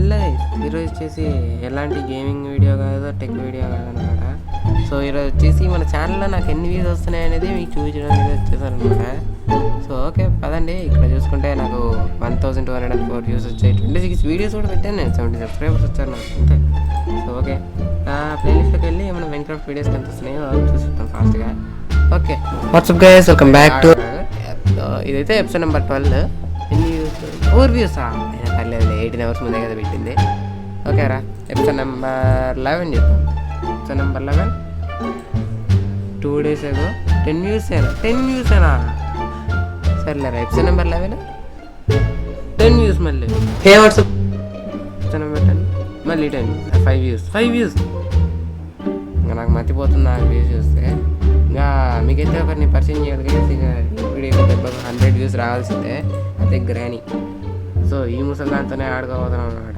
Channel ఈరోజు వచ్చేసి ఎలాంటి గేమింగ్ వీడియో కాదు, టెక్ వీడియో కాదనమాట. సో ఈరోజు వచ్చేసి మన ఛానల్లో నాకు ఎన్ని వ్యూస్ వస్తున్నాయి అనేది మీకు చూపించడానికి వచ్చేసారనమాట. సో ఓకే పదండి. ఇక్కడ చూసుకుంటే నాకు 1204 వ్యూస్ వచ్చాయి. 26 వీడియోస్ కూడా పెట్టాను నేను. 70 సబ్స్క్రైబర్స్ వచ్చారు నాకు అంతే. సో ఓకే ప్లేలిస్ట్లోకి వెళ్ళి మన మైన్క్రాఫ్ట్ వీడియోస్ ఎంత వస్తున్నాయో చూసిస్తాం ఫాస్ట్గా. Okay WhatsApp guys, welcome back to ఇదైతే ఎపిసోడ్ నెంబర్ 12. ఎన్ని వ్యూస్? 4 వ్యూసా? పర్లేదు, 18 అవర్స్ ముందే కదా పెట్టింది. ఓకే రా, ఎపిసోడ్ నెంబర్ 11 చెప్తాం. Episode number 11 2 days ago 10 వ్యూసేనా? సర్లేరా, ఎపిసోడ్ నెంబర్ 11 10 వ్యూస్. మళ్ళీ ఏ వాట్సాప్ ఎపిసోడ్ నెంబర్ 10 మళ్ళీ 10 5 వ్యూస్. ఇంకా నాకు మర్చిపోతుంది ఆ వ్యూస్ చూస్తే. ఇంకా మీకైతే ఒకరిని పరిచయం చేయగలిగితే వీడియోకి 100 వ్యూస్ రావాల్సిందే. అదే గ్రానీ. సో ఈ ముసలి దాంతోనే ఆడుకోబోతున్నాం అనమాట.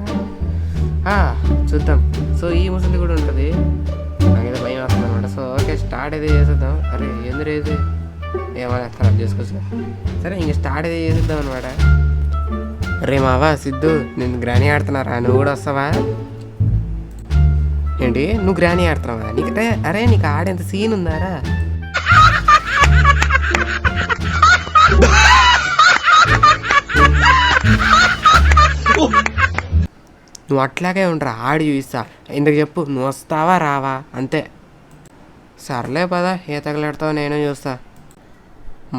చూద్దాం. సో ఈ ముసలి కూడా ఉంటుంది. నాకైతే భయం వస్తుంది అనమాట. సో ఓకే స్టార్ట్ అయితే చేసేద్దాం. అరే ఎందుకు ఏమైనా ఖరాబ్ చేసుకోవచ్చు. సరే ఇంక స్టార్ట్ అయితే చేసేద్దాం అనమాట. రే మావా సిద్ధు, నేను గ్రానీ ఆడుతున్నారా? నువ్వు కూడా వస్తావా? ఏంటి నువ్వు గ్రానీ ఆడుతున్నావా? నీకంటే అరే నీకు ఆడేంత సీన్ ఉందారా? నువ్వు అట్లాగే ఉండరా, ఆడి చూపిస్తా. ఇందుకు చెప్పు, నువ్వు వస్తావా రావా అంతే. సర్లే పదా, ఏ తగలాడతావు నేను చూస్తా.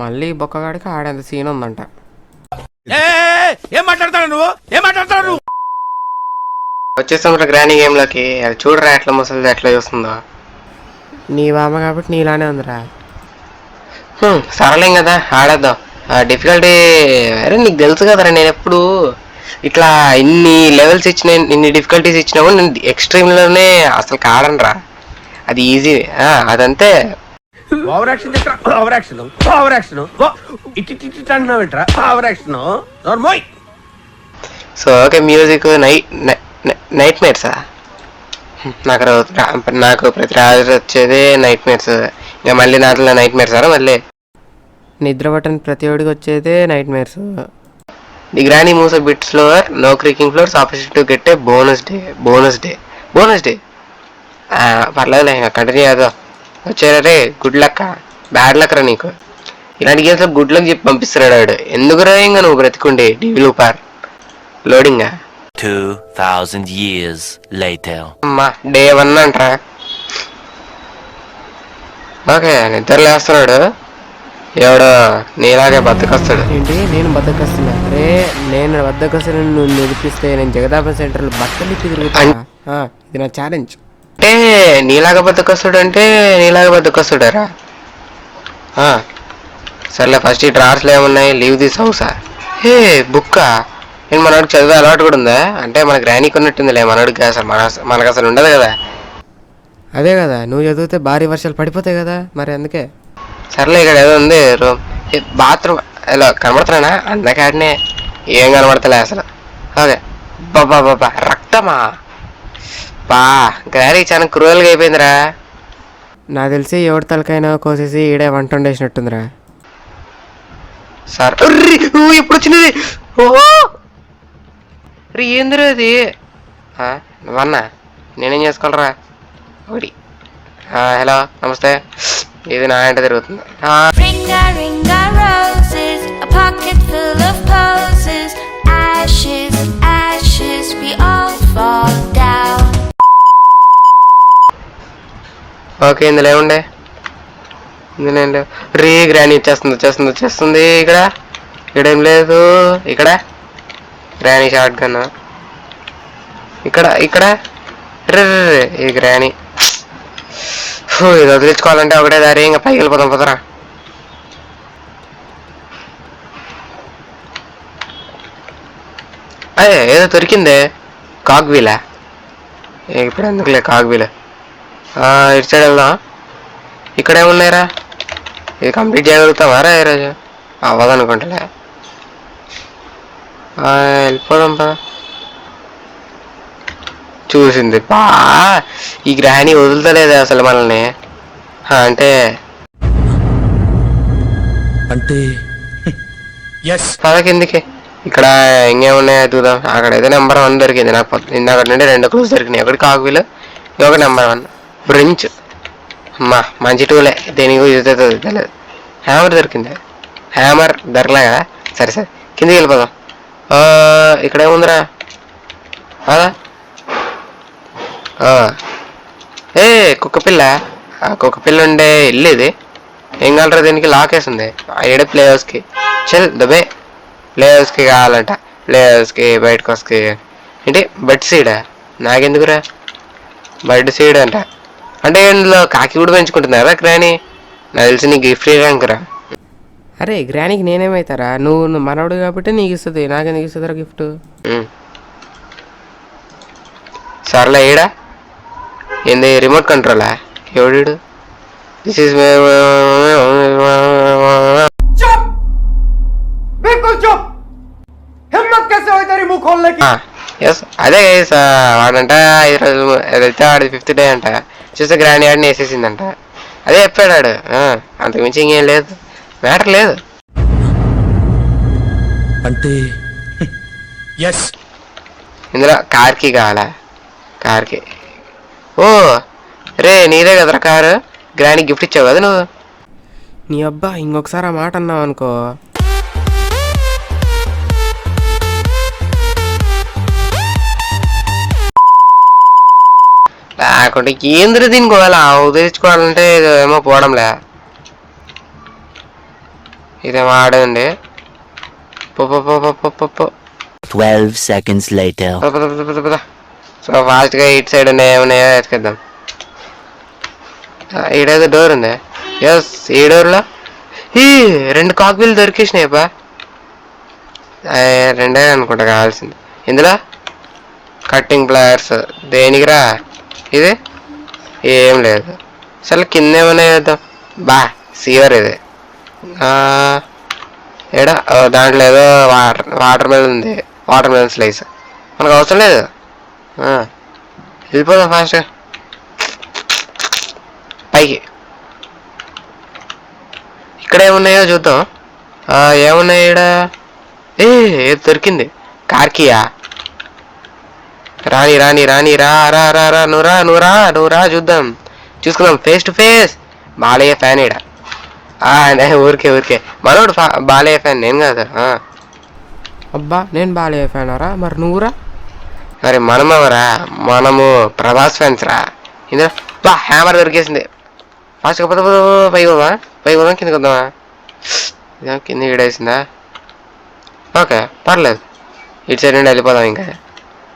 మళ్ళీ బొక్కగాడికి ఆడేంత సీన్ ఉందంట. వచ్చేసాం గ్రానీ గేమ్లోకి. అది చూడరా ఎట్లా ముసలిది ఎట్లా చూస్తుందో. నీ బామ్మ కాబట్టి నీలానే ఉందిరా. సరళం కదా, ఆడేద్దాం. డిఫికల్టీ అరే నీకు తెలుసు కదరా, నేను ఎప్పుడు ఇట్లా ఇన్ని లెవెల్స్ ఇచ్చిన, ఇన్ని డిఫికల్టీస్ ఇచ్చినా కూడా నేను ఎక్స్ట్రీమ్లోనే అసలు ఆడనురా. అది ఈజీ, అదంతే. సో ఓకే మ్యూజిక్ నైట్ మేర్సా? నాకు ప్రతి రాత్రి వచ్చేది నైట్ మేర్స్. ఇంకా మళ్ళీ నాతో నైట్ మేర్సారా? మళ్ళీ నిద్ర పట్టని ప్రతి ఒడికి వచ్చేదే night mares. The granny moves a bit slower, no creaking floors, opposite to get a bonus day. పర్లేదులే, ఇంకా కంటిన్యూ అవుతావు. వచ్చారా రే, గుడ్ లక్. బ్యాడ్ లక్ రా నీకు. ఇలాంటి గేమ్స్లో గుడ్ లక్ చెప్పి పంపిస్తున్నాడు వాడు. ఎందుకురా ఇంకా నువ్వు బ్రతికుండి డెవలపర్. Loading 2000 years later. అమ్మా డే 1 అంటరా. ఓకే నిద్ర లేస్తున్నాడు ఎవడో నీలాగే బద్దకొస్తాడు. ఏంటి నేను బద్దకొస్తున్నా? రే నేను బద్దకొస్తాను, నువ్వు నిలిపిస్తే నేను జగదాపన్ సెంటర్లో బట్టలు ఇప్పి తిరుగుతాను. ఇది నా ఛాలెంజ్. అంటే నీలాగా బద్దకొస్తాడారా? సర్లే ఫస్ట్ ఈ డ్రార్స్లో ఏమున్నాయి? లీవ్ దిస్ హౌసా? హే బుక్కా? నేను మనోడికి చదివే అలవాటు కూడా ఉందా? అంటే మన గ్రానీకి ఉన్నట్టుందిలే, మనోడికి అసలు మనకు అసలు ఉండదు కదా. అదే కదా, నువ్వు చదివితే భారీ వర్షాలు పడిపోతాయి కదా, మరి అందుకే. సర్లే ఇక్కడ ఏదో ఉంది రూమ్, బాత్రూమ్. ఎలా కనబడుతున్నానా? అందకాడనే ఏం కనబడతలే అసలు. ఓకే బాబా రక్తమా? గ్రారీ చాలా క్రూయల్గా అయిపోయిందిరా. నాకు తెలిసి ఎవరి తలకైనా కోసేసి ఈడే వంట వండేసినట్టుందిరా. సార్ ఎప్పుడు వచ్చినది? రీ ఏందిరా అది? నువ్వన్నా నేనేం చేసుకోవాలరా? ఒకటి హలో నమస్తే, ఇది నా ఇంట తిరుగుతుంది. ఓకే ఇందులో ఏముండే? ఇందులో ఏం లేవు. రీ గ్రానీ వచ్చేస్తుంది. ఇక్కడేం లేదు. ఇక్కడ గ్రానీ షార్ట్ గన్. ఇక్కడ రే ఇది గ్రానీ. ఇది వదిలించుకోవాలంటే ఒకటే దారి, ఇంకా పైకి వెళ్ళిపోతాం పోతారా. అదే ఏదో దొరికిందే, కాగ్వీలా. ఇప్పుడు ఎందుకులే కాగ్వీల. ఇటు సైడ్ వెళ్దాం. ఇక్కడ ఏమున్నాయిరా? ఇది కంప్లీట్ చేయగలుగుతామారా ఈరోజు? అవ్వదనుకుంటలే. వెళ్ళిపోదాం పదా. చూసింది ఈ గ్రానీ వదులుతలేదు అసలు మనల్ని. అంటే పద కిందికి. ఇక్కడ ఇంకేమున్నాయో చూద్దాం. అక్కడైతే నెంబర్ 1 దొరికింది నాకు. ఇందాక నుండి 2 క్లూస్ దొరికినాయి. ఒకటి కాకువీలు, ఇంకొక నెంబర్ 1 బ్రించ్. అమ్మా మంచి టూలే, దేనికి యూజ్ అవుతుంది తెలియదు. హ్యామర్ దొరికింది. హ్యామర్ దొరకలే కదా, సరే సరే కిందికి వెళ్ళిపోదాం. ఇక్కడ ఏముందిరా అదా ఏ కుక్కపిల్ల. ఆ కుక్కపిల్ల ఉండే ఇల్లు ఇది. ఏం కావాలరా దీనికి? లాక్ వేసింది. ఏడే ప్లే హౌస్కి చల్ దబే. ప్లే హౌస్కి కావాలంట. ప్లే హౌస్కి బయటకు వస్కి ఏంటి బడ్ సీడా? నాకెందుకురా బడ్ సీడ్ అంట. అంటే ఇందులో కాకి కూడా పెంచుకుంటున్నారా గ్రాని? నాకు తెలిసి నీకు గిఫ్ట్ ఇవ్వడానికిరా. అరే గ్రానీకి నేనేమవుతారా? నువ్వు మనవడు కాబట్టి నీకు ఇస్తుంది, నాకెందుకు ఇస్తుందిరా గిఫ్ట్? సర్లే ఈడా ఏంది రిమోట్ కంట్రోలా? ఎవడు? దిస్ ఈజ్ ఎస్ అదే వాడంట 5 రోజులు అయితే వాడి 5th డే అంట. చూస్తే గ్రాండ్ యాడ్ని వేసేసిందంట. అదే చెప్పాడు వాడు. అంతకుమించి ఇంకేం లేదు, మ్యాటర్ లేదు అంటే. ఇందులో కార్కి కావాలా? కార్కి. ఓ రే నీదే కదరా కారు. గ్రాండ్కి గిఫ్ట్ ఇచ్చావు కదా నువ్వు. నీ అబ్బా ఇంకొకసారి ఆ మాట అన్నావు అనుకో. లేకుంటే ఏంద్ర దీనికి ఒకవేళ ఉదయించుకోవాలంటే ఏమో పోవడంలే. ఇదేమో ఆడండి. 12 seconds later. సో ఫాస్ట్గా ఇటు సైడ్ ఏమన్నాయో ఎత్తుకెద్దాం. ఈడేదో డోర్ ఉంది. ఎస్ ఈ డోర్లో 2 కాకువీలు దొరికేసినాయి అబ్బా. 2 అనుకుంటా కావాల్సింది. ఇందులో కట్టింగ్ ప్లేయర్స్ దేనికిరా? ఇది ఏం లేదు. అసలు కింద ఏమైనా చేద్దాం. బా సీవర్ ఇది. ఏడా దాంట్లో ఏదో వాటర్ మెలన్ ఉంది. వాటర్ మెలన్ స్లైస్ మనకు అవసరం లేదు. వెళ్ళిపోదాం ఫాస్ట్గా పైకి. ఇక్కడ ఏమున్నాయో చూద్దాం. ఏమున్నాయి ఇక్కడ? ఏది దొరికింది? కార్కియా? రాని రాని రాని రా రా రా రా నువ్వు రా చూద్దాం, చూసుకుందాం face to face. Balayya fan ఈడ. ఊరికే మనోడు బాలయ్య ఫ్యాన్, నేను కాదు. అబ్బా నేను బాలయ్య ఫ్యాన్ రా, మరి నువ్వురా? మరి మనమవరా? మనము ప్రభాస్ ఫ్యాన్స్ రా. ఇందులో బా హ్యామర్ దొరికేసింది. ఫాస్ట్గా పైకి పోదాం కిందకి వద్దామా? కింద ఈడేసిందా? ఓకే పర్లేదు, ఇటు సైడ్ నుండి వెళ్ళిపోదాం. ఇంకా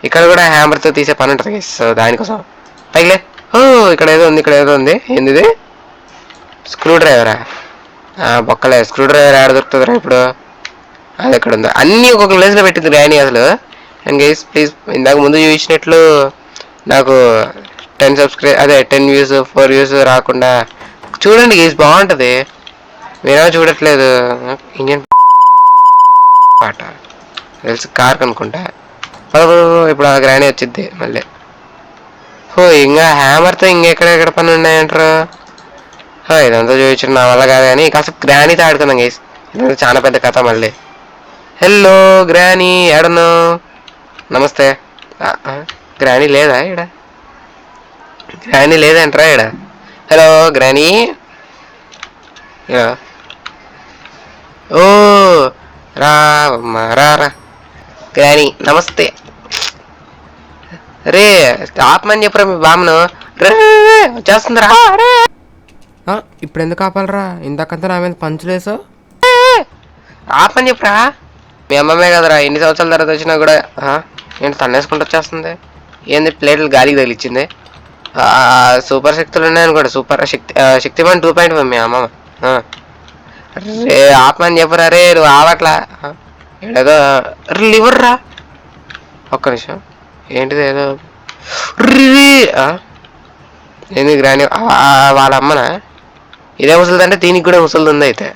ఇక్కడ కూడా హ్యామర్తో తీసే పని ఉంటుంది. సో దానికోసం పైకిలే. ఇక్కడ ఏదో ఉంది. ఏంది? స్క్రూ డ్రైవరా? బొక్కలే. స్క్రూ డ్రైవర్ ఎక్కడ దొరుకుతుందిరా ఇప్పుడు? అది ఎక్కడ ఉందో అన్నీ ఒక్కొక్క ప్లేస్లో పెట్టింది గ్రాని అసలు. అండ్ గైస్ ప్లీజ్ ఇందాక ముందు చూసినట్లు నాకు 10 వ్యూస్ 4 వ్యూస్ రాకుండా చూడండి గైస్, బాగుంటుంది. మీరేమో చూడట్లేదు. ఇండియన్ పాట తెలుసు, కార్ అనుకుంటా. ఇప్పుడు ఆ గ్రాని వచ్చింది మళ్ళీ. ఇంకా హ్యామర్తో ఇంకెక్కడెక్కడ పని ఉన్నాయంటారు? ఇదంతా చూపించడం నా వల్ల కాదు కానీ కాస్త గ్రానీతో ఆడుకుందాం గైస్. ఇదంతా చాలా పెద్ద కథ మళ్ళీ. హలో గ్రానీ, ఏడున్నావు? నమస్తే. గ్రానీ లేదా ఈడ? గ్రానీ లేదంటారా ఈడ? Hello granny. ఓ రా గ్రానీ నమస్తే. రే ఆపమని చెప్పరా మీ బామ్మను. రే వచ్చేస్తుందిరా. ఇప్పుడు ఎందుకు ఆపాలరా? ఇందాకంతా నా మీద పంచులేసావు. ఆపని చెప్పరా. మీ అమ్మమ్మే కదరా, ఎన్ని సంవత్సరాల తర్వాత వచ్చినా కూడా ఏంటి తన్నేసుకుంటూ వచ్చేస్తుంది. ఏంది ప్లేట్లు గాలికి తగిలిచ్చింది. సూపర్ శక్తులు ఉన్నాయనుకోండి. శక్తిమాన్ 2.5 మీ అమ్మమ్మ. రే ఆపమని చెప్పరా. రే నువ్వు ఆవట్లా. ఏదో లివర్ రా. ఒక్క నిమిషం. ఏంటిది ఏదో ఏంది గ్రాని వాళ్ళ అమ్మనా? ఇదే ముసలిది అంటే దీనికి కూడా ముసలిది ఉంది అయితే.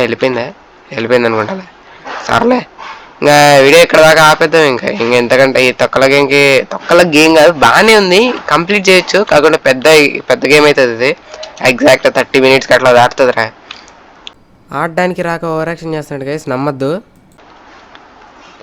వెళ్ళిపోయింది అనుకుంటా. సర్లే ఇంకా వీడియో ఇక్కడ దాకా ఆపేద్దాం. ఇంకా ఎంతకంటే ఈ తొక్కల గేమ్ కాదు, బాగానే ఉంది, కంప్లీట్ చేయొచ్చు. కాకుండా పెద్ద గేమ్ అవుతుంది ఇది. ఎగ్జాక్ట్ 30 minutes అట్లా దాటుతుందిరా. ఆడడానికి రాక ఓవర్ యాక్షన్ చేస్తున్నాడు గైస్, నమ్మద్దు.